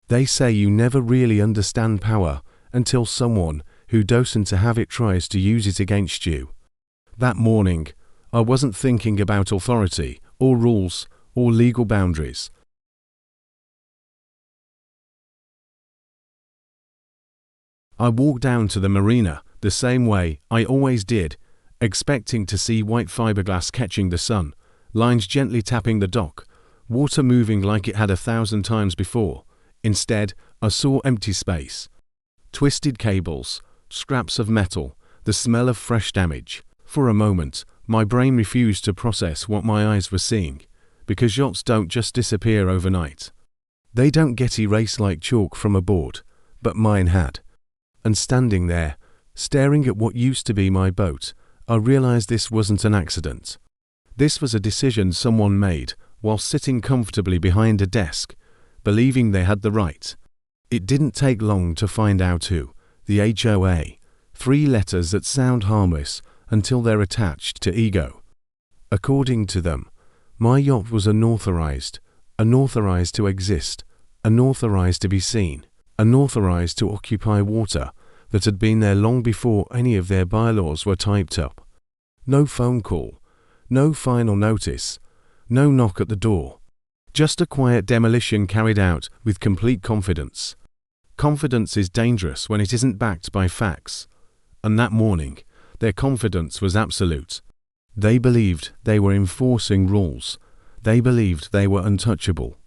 They say you never really understand power until someone who doesn't have it tries to use it against you. That morning, I wasn't thinking about authority or rules or legal boundaries. I walked down to the marina the same way I always did, expecting to see white fiberglass catching the sun, lines gently tapping the dock, water moving like it had 1,000 times before. Instead, I saw empty space. Twisted cables, scraps of metal, the smell of fresh damage. For a moment, my brain refused to process what my eyes were seeing, because yachts don't just disappear overnight. They don't get erased like chalk from a board, but mine had. And standing there, staring at what used to be my boat, I realized this wasn't an accident. This was a decision someone made while sitting comfortably behind a desk, believing they had the right. It didn't take long to find out who. The HOA. 3 letters that sound harmless until they're attached to ego. According to them, my yacht was unauthorized to exist, unauthorized to be seen, unauthorized to occupy water that had been there long before any of their bylaws were typed up. No phone call, no final notice, no knock at the door. Just a quiet demolition carried out with complete confidence. Confidence is dangerous when it isn't backed by facts. And that morning, their confidence was absolute. They believed they were enforcing rules. They believed they were untouchable.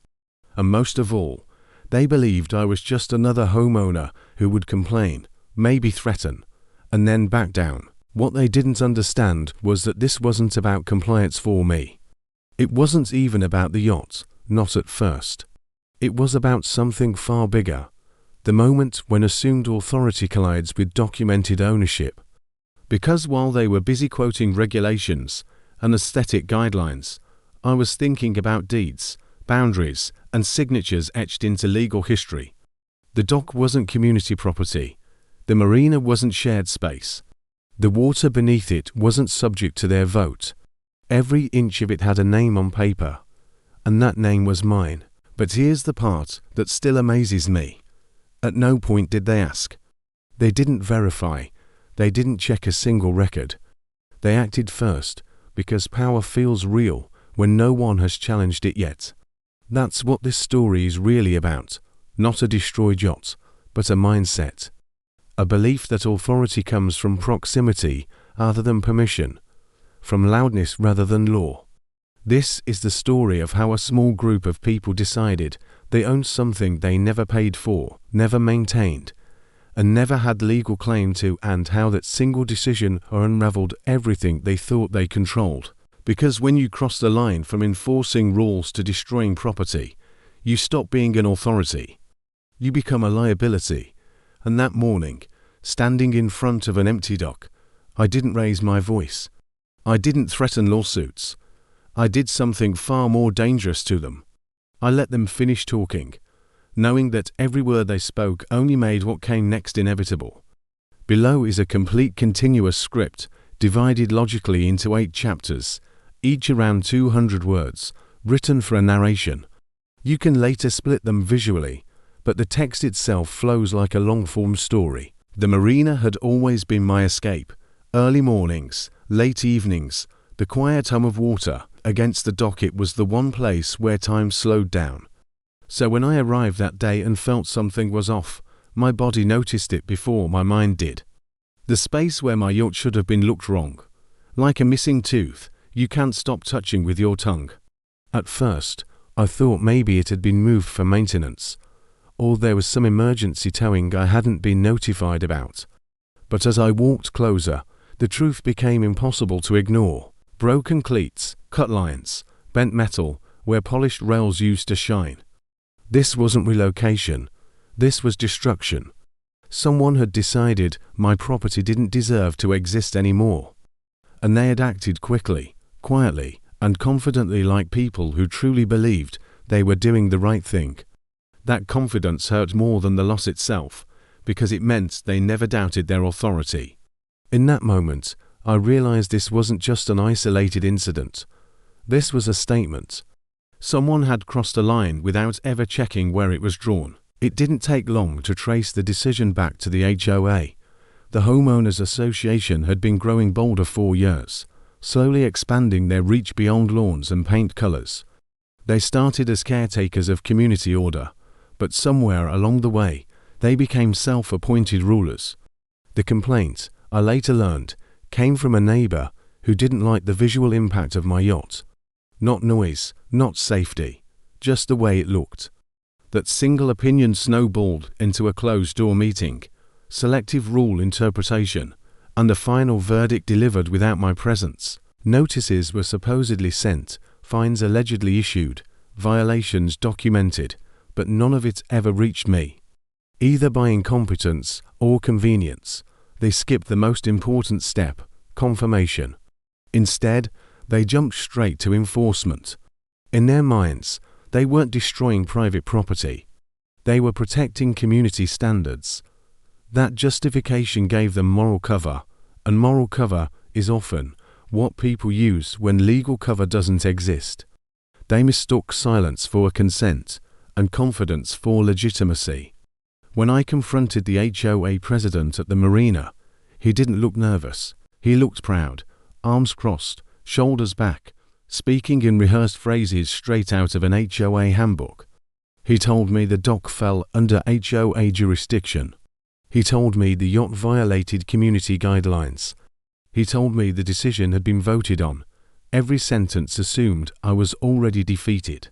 And most of all, they believed I was just another homeowner who would complain, maybe threaten, and then back down. What they didn't understand was that this wasn't about compliance for me. It wasn't even about the yacht, not at first. It was about something far bigger. The moment when assumed authority collides with documented ownership. Because while they were busy quoting regulations and aesthetic guidelines, I was thinking about deeds, boundaries, and signatures etched into legal history. The dock wasn't community property. The marina wasn't shared space. The water beneath it wasn't subject to their vote. Every inch of it had a name on paper, and that name was mine. But here's the part that still amazes me. At no point did they ask. They didn't verify. They didn't check a single record. They acted first, because power feels real when no one has challenged it yet. That's what this story is really about. Not a destroyed yacht, but a mindset. A belief that authority comes from proximity rather than permission, from loudness rather than law. This is the story of how a small group of people decided they owned something they never paid for, never maintained, and never had legal claim to, and how that single decision unraveled everything they thought they controlled. Because when you cross the line from enforcing rules to destroying property, you stop being an authority. You become a liability. And that morning, standing in front of an empty dock, I didn't raise my voice. I didn't threaten lawsuits. I did something far more dangerous to them. I let them finish talking, knowing that every word they spoke only made what came next inevitable. Below is a complete continuous script, divided logically into 8 chapters, each around 200 words, written for a narration. You can later split them visually, but the text itself flows like a long-form story. The marina had always been my escape. Early mornings, late evenings, the quiet hum of water against the dock. It was the one place where time slowed down. So when I arrived that day and felt something was off, my body noticed it before my mind did. The space where my yacht should have been looked wrong. Like a missing tooth, you can't stop touching with your tongue. At first, I thought maybe it had been moved for maintenance, or there was some emergency towing I hadn't been notified about. But as I walked closer, the truth became impossible to ignore. Broken cleats, cut lines, bent metal, where polished rails used to shine. This wasn't relocation. This was destruction. Someone had decided my property didn't deserve to exist anymore. And they had acted quickly, quietly, and confidently, like people who truly believed they were doing the right thing. That confidence hurt more than the loss itself, because it meant they never doubted their authority. In that moment, I realized this wasn't just an isolated incident. This was a statement. Someone had crossed a line without ever checking where it was drawn. It didn't take long to trace the decision back to the HOA. The Homeowners Association had been growing bolder for years, slowly expanding their reach beyond lawns and paint colors. They started as caretakers of community order, but somewhere along the way, they became self-appointed rulers. The complaint, I later learned, came from a neighbor who didn't like the visual impact of my yacht. Not noise, not safety, just the way it looked. That single opinion snowballed into a closed-door meeting, selective rule interpretation, and the final verdict delivered without my presence. Notices were supposedly sent, fines allegedly issued, violations documented, but none of it ever reached me. Either by incompetence or convenience, they skipped the most important step, confirmation. Instead, they jumped straight to enforcement. In their minds, they weren't destroying private property. They were protecting community standards. That justification gave them moral cover, and moral cover is often what people use when legal cover doesn't exist. They mistook silence for consent and confidence for legitimacy. When I confronted the HOA president at the marina, he didn't look nervous. He looked proud, arms crossed, shoulders back, speaking in rehearsed phrases straight out of an HOA handbook. He told me the dock fell under HOA jurisdiction. He told me the yacht violated community guidelines. He told me the decision had been voted on. Every sentence assumed I was already defeated.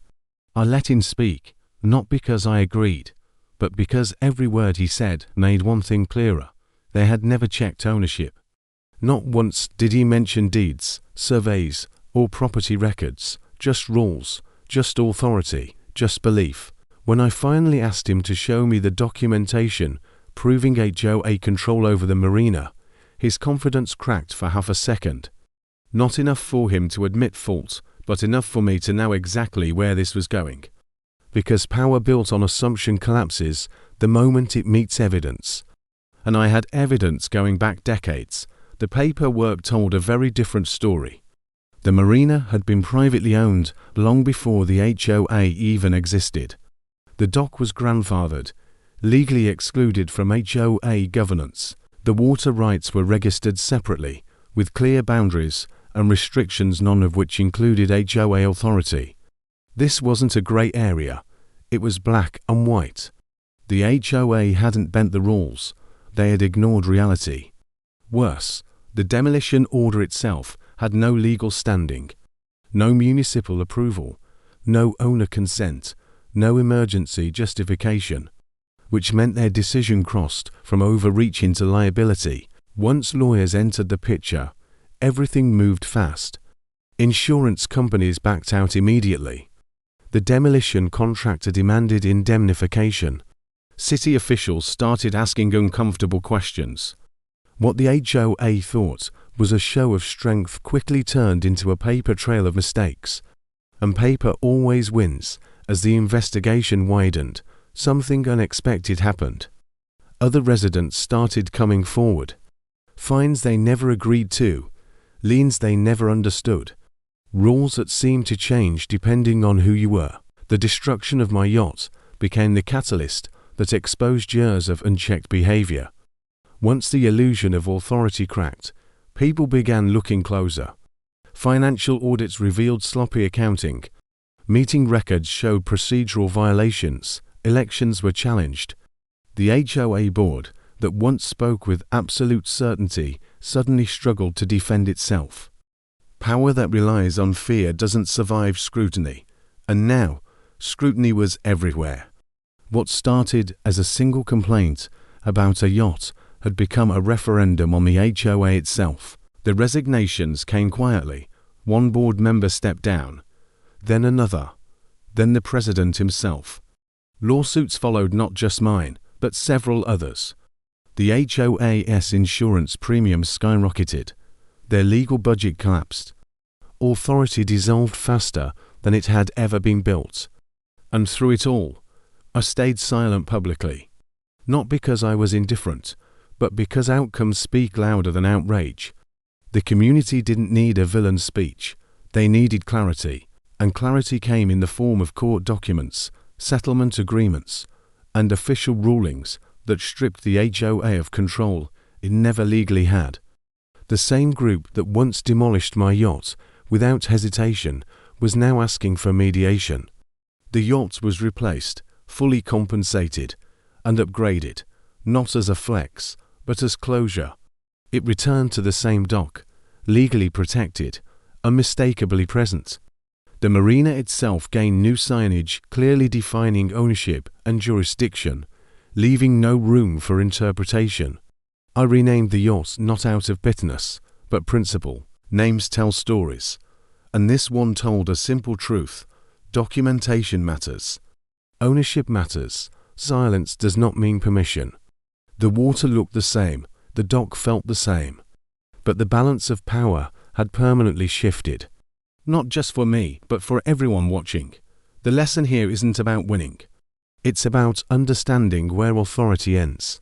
I let him speak, not because I agreed, but because every word he said made one thing clearer. They had never checked ownership. Not once did he mention deeds, surveys, or property records, just rules, just authority, just belief. When I finally asked him to show me the documentation proving HOA control over the marina, his confidence cracked for half a second. Not enough for him to admit fault, but enough for me to know exactly where this was going. Because power built on assumption collapses the moment it meets evidence. And I had evidence going back decades. The paperwork told a very different story. The marina had been privately owned long before the HOA even existed. The dock was grandfathered, legally excluded from HOA governance. The water rights were registered separately, with clear boundaries and restrictions, none of which included HOA authority. This wasn't a grey area. It was black and white. The HOA hadn't bent the rules. They had ignored reality. Worse, the demolition order itself had no legal standing, no municipal approval, no owner consent, no emergency justification, which meant their decision crossed from overreaching to liability. Once lawyers entered the picture, everything moved fast. Insurance companies backed out immediately. The demolition contractor demanded indemnification. City officials started asking uncomfortable questions. What the HOA thought was a show of strength quickly turned into a paper trail of mistakes. And paper always wins. As the investigation widened, something unexpected happened. Other residents started coming forward. Fines they never agreed to, liens they never understood, rules that seemed to change depending on who you were. The destruction of my yacht became the catalyst that exposed years of unchecked behavior. Once the illusion of authority cracked, people began looking closer. Financial audits revealed sloppy accounting. Meeting records showed procedural violations. Elections were challenged. The HOA board, that once spoke with absolute certainty, suddenly struggled to defend itself. Power that relies on fear doesn't survive scrutiny. And now, scrutiny was everywhere. What started as a single complaint about a yacht had become a referendum on the HOA itself. The resignations came quietly. One board member stepped down, then another, then the president himself. Lawsuits followed, not just mine, but several others. The HOA's insurance premiums skyrocketed. Their legal budget collapsed. Authority dissolved faster than it had ever been built. And through it all, I stayed silent publicly. Not because I was indifferent, but because outcomes speak louder than outrage. The community didn't need a villain's speech. They needed clarity, and clarity came in the form of court documents, settlement agreements, and official rulings that stripped the HOA of control it never legally had. The same group that once demolished my yacht without hesitation was now asking for mediation. The yacht was replaced, fully compensated, and upgraded, not as a flex, but as closure. It returned to the same dock, legally protected, unmistakably present. The marina itself gained new signage clearly defining ownership and jurisdiction, leaving no room for interpretation. I renamed the yacht not out of bitterness, but principle. Names tell stories, and this one told a simple truth: documentation matters. Ownership matters. Silence does not mean permission. The water looked the same, the dock felt the same, but the balance of power had permanently shifted. Not just for me, but for everyone watching. The lesson here isn't about winning. It's about understanding where authority ends.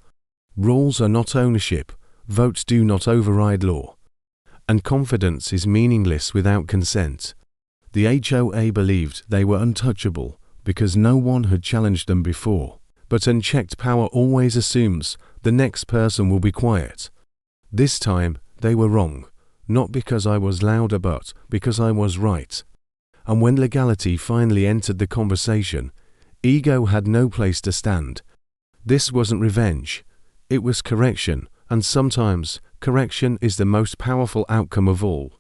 Rules are not ownership, votes do not override law. And confidence is meaningless without consent. The HOA believed they were untouchable because no one had challenged them before. But unchecked power always assumes the next person will be quiet. This time they were wrong, not because I was louder but because I was right. And when legality finally entered the conversation, ego had no place to stand. This wasn't revenge, it was correction, and sometimes correction is the most powerful outcome of all.